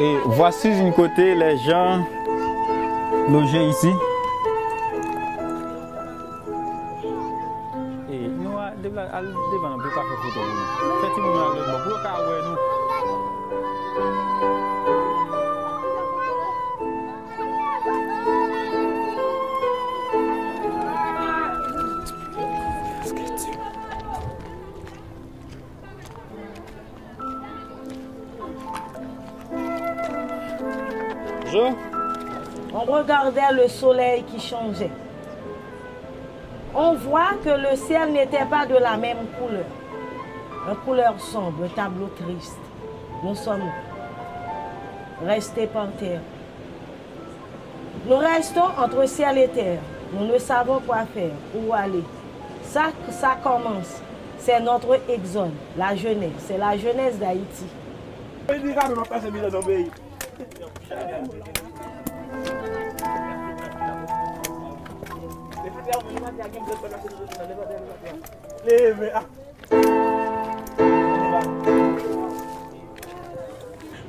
Et voici d'une côté les gens logés ici. Et nous devons pas faire photo. C'est nous. On regardait le soleil qui changeait. On voit que le ciel n'était pas de la même couleur. Une couleur sombre, un tableau triste. Nous sommes restés par terre. Nous restons entre ciel et terre. Nous ne savons quoi faire, où aller. Ça commence. C'est notre exode, la jeunesse. C'est la jeunesse d'Haïti.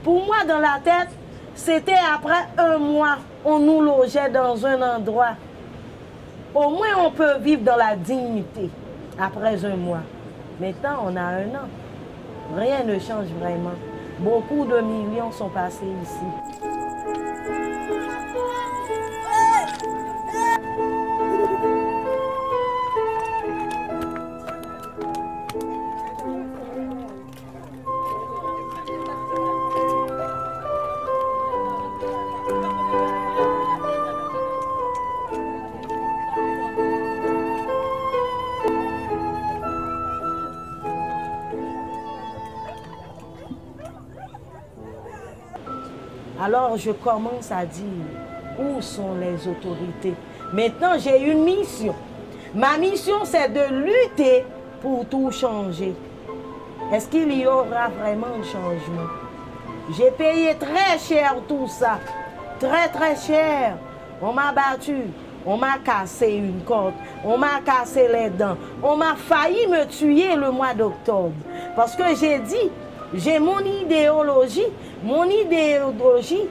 Pour moi, dans la tête, c'était après un mois, on nous logeait dans un endroit. Au moins, on peut vivre dans la dignité après un mois. Maintenant, on a un an. Rien ne change vraiment. Beaucoup de millions sont passés ici. Alors je commence à dire, où sont les autorités? Maintenant, j'ai une mission. Ma mission, c'est de lutter pour tout changer. Est-ce qu'il y aura vraiment un changement? J'ai payé très cher tout ça. Très, très cher. On m'a battu. On m'a cassé une côte. On m'a cassé les dents. On m'a failli me tuer le mois d'octobre. Parce que j'ai dit, j'ai mon idéologie. Mon idéologie,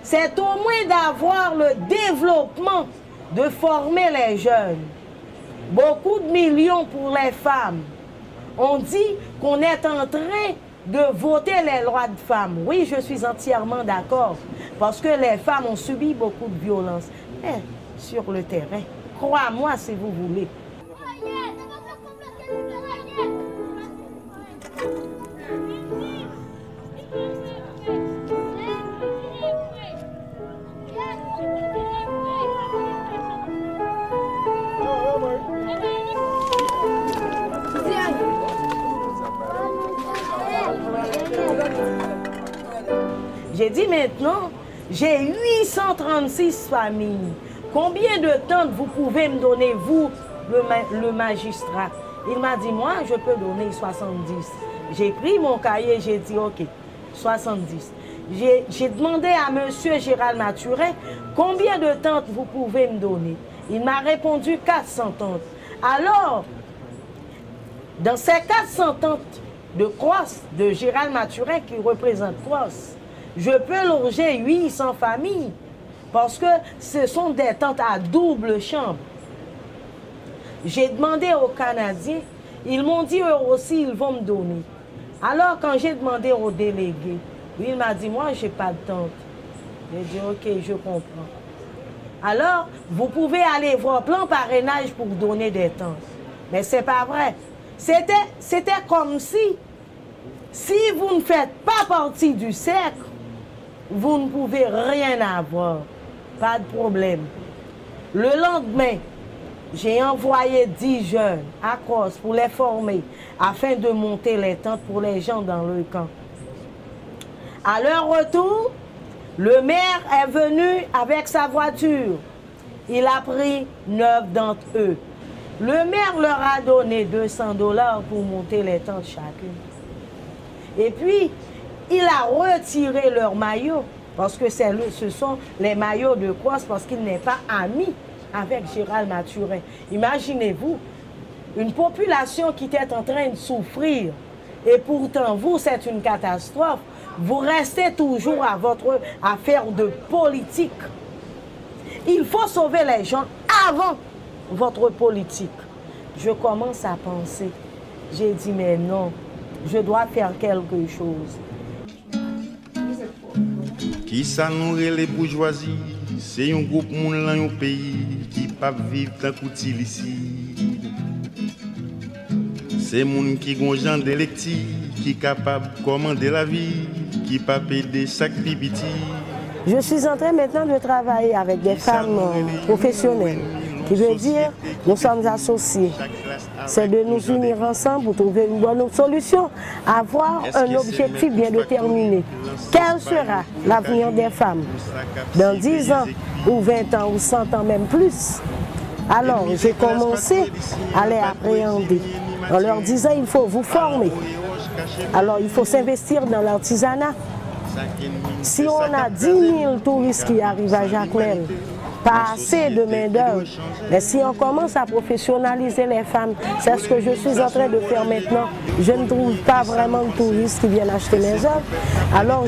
c'est au moins d'avoir le développement, de former les jeunes. Beaucoup de millions pour les femmes. On dit qu'on est en train de voter les lois de femmes. Oui, je suis entièrement d'accord. Parce que les femmes ont subi beaucoup de violences. Mais sur le terrain, crois-moi si vous voulez. J'ai dit maintenant, j'ai 836 familles. Combien de temps vous pouvez me donner, vous, le magistrat? Il m'a dit, moi, je peux donner 70. J'ai pris mon cahier, j'ai dit, ok, 70. J'ai demandé à M. Gérald Mathurin, combien de tentes vous pouvez me donner? Il m'a répondu 400 tentes. Alors, dans ces 400 tentes de Crosse, de Gérald Mathurin, qui représente Crosse, je peux loger 800 familles parce que ce sont des tentes à double chambre. J'ai demandé aux Canadiens, ils m'ont dit eux aussi, ils vont me donner. Alors quand j'ai demandé au délégué, lui il m'a dit, moi je n'ai pas de tente. J'ai dit, ok, je comprends. Alors, vous pouvez aller voir plan parrainage pour donner des tentes. Mais ce n'est pas vrai. C'était comme si vous ne faites pas partie du cercle, vous ne pouvez rien avoir. Pas de problème. Le lendemain, j'ai envoyé 10 jeunes à Crosse pour les former afin de monter les tentes pour les gens dans le camp. À leur retour, le maire est venu avec sa voiture. Il a pris 9 d'entre eux. Le maire leur a donné 200 $ pour monter les tentes chacune. Et puis, il a retiré leurs maillots, parce que ce sont les maillots de Crosse, parce qu'il n'est pas ami avec Gérald Mathurin. Imaginez-vous, Une population qui est en train de souffrir. Et pourtant, vous, c'est une catastrophe. Vous restez toujours à votre affaire de politique. Il faut sauver les gens avant votre politique. Je commence à penser. J'ai dit, mais non, je dois faire quelque chose. Qui ça nourrit les bourgeoisies? C'est un groupe moun dans un pays qui pas vivre tant qu'outil ici. C'est moun qui gon gens d'électi, qui capable de commander la vie, qui pas payer chaque pipiti. Je suis en train maintenant de travailler avec des femmes professionnelles, qui veut dire nous sommes associés. C'est de nous unir ensemble pour trouver une bonne solution, avoir un objectif bien déterminé. Quel sera l'avenir des femmes dans 10 ans ou 20 ans ou 100 ans même plus? Alors j'ai commencé à les appréhender en leur disant il faut vous former. Alors il faut s'investir dans l'artisanat. Si on a 10 000 touristes qui arrivent à Jacmel, pas assez de main-d'œuvre, mais si on commence à professionnaliser les femmes, c'est ce que je suis en train de faire maintenant. Je ne trouve pas vraiment de touristes qui viennent acheter mes œuvres. Alors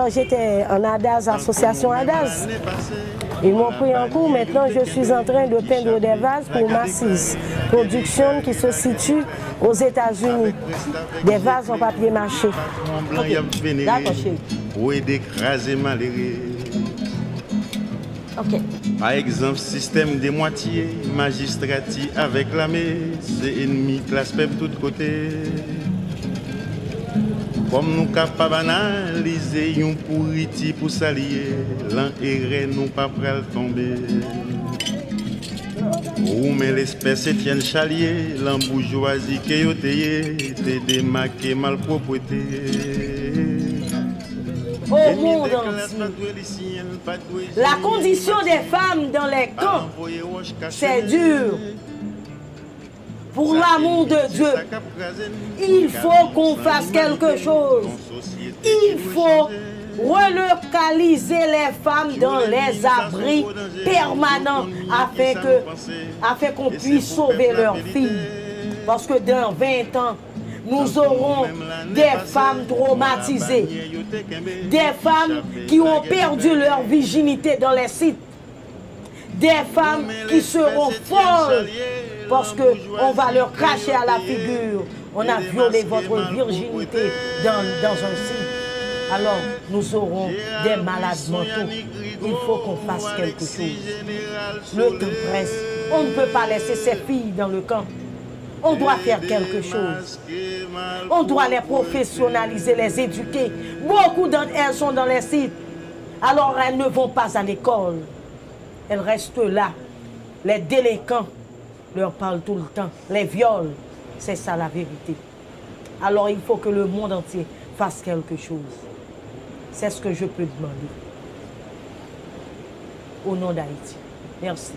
j'étais en ADAS, association ADAS. Ils m'ont pris en cours, maintenant je suis en train de peindre des vases pour Macy's, production qui se situe aux États-Unis. Des vases en papier mâché. Okay. D'accord, chérie. Pour d'écraser malheureux. Ok. Par exemple, système des moitiés, magistratie avec la c'est ennemi, classe peuple de tous côtés. Comme nous capables d'analyser un pourriti pour s'allier, l'un erré nous pas prêt à tomber. Ou mais l'espèce Etienne Chalier, l'embourgeoisie qui est t'es démarqué mal propreté. Au monde entier. La condition des femmes dans les camps, c'est dur. Pour l'amour de Dieu, il faut qu'on fasse quelque chose. Il faut relocaliser les femmes dans les abris permanents afin qu'on puisse sauver leurs filles. Parce que dans 20 ans, nous aurons des femmes traumatisées, des femmes qui ont perdu leur virginité dans les sites, des femmes qui seront folles parce qu'on va leur cracher à la figure. On a violé votre virginité dans un site. Alors nous aurons des malades mentaux. Il faut qu'on fasse quelque chose. Le temps presse. On ne peut pas laisser ces filles dans le camp. On doit faire quelque chose. On doit les professionnaliser, les éduquer. Beaucoup d'entre elles sont dans les sites. Alors elles ne vont pas à l'école. Elles restent là. Les délinquants leur parlent tout le temps. Les viols, c'est ça la vérité. Alors il faut que le monde entier fasse quelque chose. C'est ce que je peux demander. Au nom d'Haïti. Merci.